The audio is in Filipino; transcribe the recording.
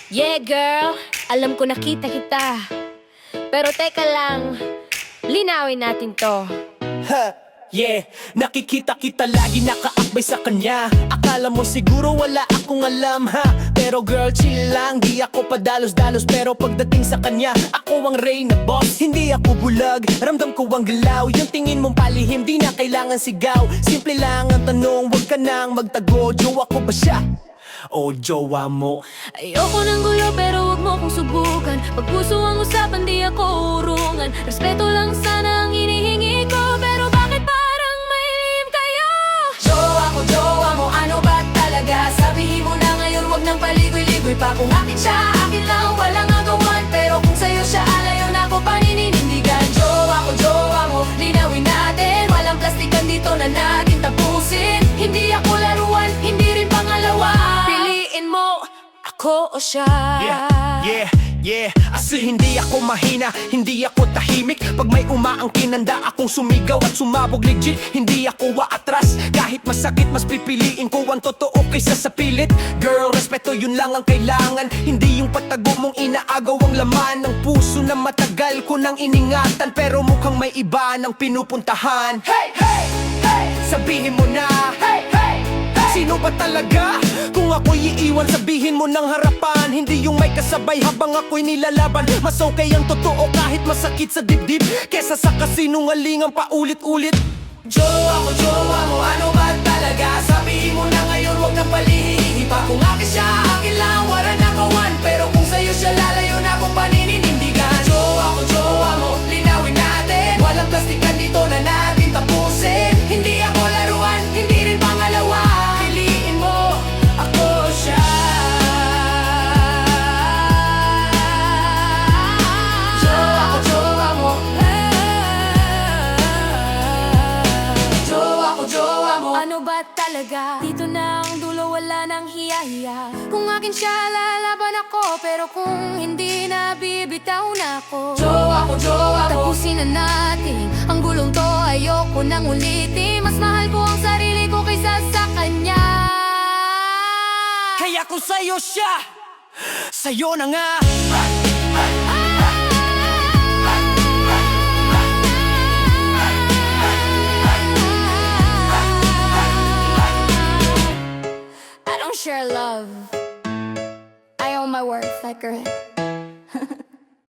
Yeah girl, alam ko nakita kita, pero teka lang, linawin natin to. Yeah, nakikita kita lagi nakaakbay sa kanya. Akala mo siguro wala akong alam ha. Pero girl, chill lang, di ako padalos-dalos. Pero pagdating sa kanya, ako ang reyna boss. Hindi ako bulag, ramdam ko ang galaw. Yung tingin mong palihim, di na kailangan sigaw. Simple lang ang tanong, wag ka nang magtago. Jowa ko ba siya? O jowa mo? Ayoko ng gulo pero wag mo kong subukan. Pag puso ang usapan, di ako urungan. Respeto lang sana ang hinihingi ko, pero bakit parang may lihim kayo? Jowa mo, ano ba talaga? Sabihin mo na ngayon, wag nang paligoy-ligoy pa. Kung akin siya, akin lang, walang agawan. Pero kung sa'yo siya, alayo na ako panininindigan. Jowa mo, linawin natin. Walang plastikan dito na natin tapusin. Hindi ako laruan, hindi rin pangalawa. Piliin mo, ako o siya. Yeah, Asi hindi ako mahina, hindi ako tahimik. Pag may umaangkin, handa akong sumigaw at sumabog legit. Hindi ako waatras, kahit masakit, mas pipiliin ko ang totoo kaysa sa pilit. Girl, respeto yun lang ang kailangan. Hindi yung patago mong inaagaw ang laman ng puso na matagal ko nang iningatan. Pero mukhang may iba nang pinupuntahan. Hey! Sabihin mo na, sino ba talaga? Kung ako'y iiwan, sabihin mo ng harapan. Hindi yung may kasabay habang ako'y nilalaban. Mas okay ang totoo kahit masakit sa dibdib, kesa sa kasinungalingang paulit-ulit. Jowa mo, ano ba talaga? Sabihin mo na ngayon, wag nang palihihi pa. Kung akin siya, akin lang, wala na kawan. Pero kung sa'yo siya, lalayo na akong panininindigan. Jowa mo, linawin natin. Walang plastikan dito na natin tapusin. Hindi ako laruan, hindi rin pangalawa. Piliin mo, ako siya. Jowa mo. Ano ba talaga? Dito na ang dulo, wala nang hiya-hiya. Kung akin siya, lalaban ako. Pero kung hindi na, bibitaw na ako. Jowa mo. Tapusin na natin ang gulong to, ayoko nang ulitin. Mas mahal ko ang sarili ko kaysa sa kanya. Kaya kung sa'yo siya, sa'yo na nga. I don't share love, I own my worth like her.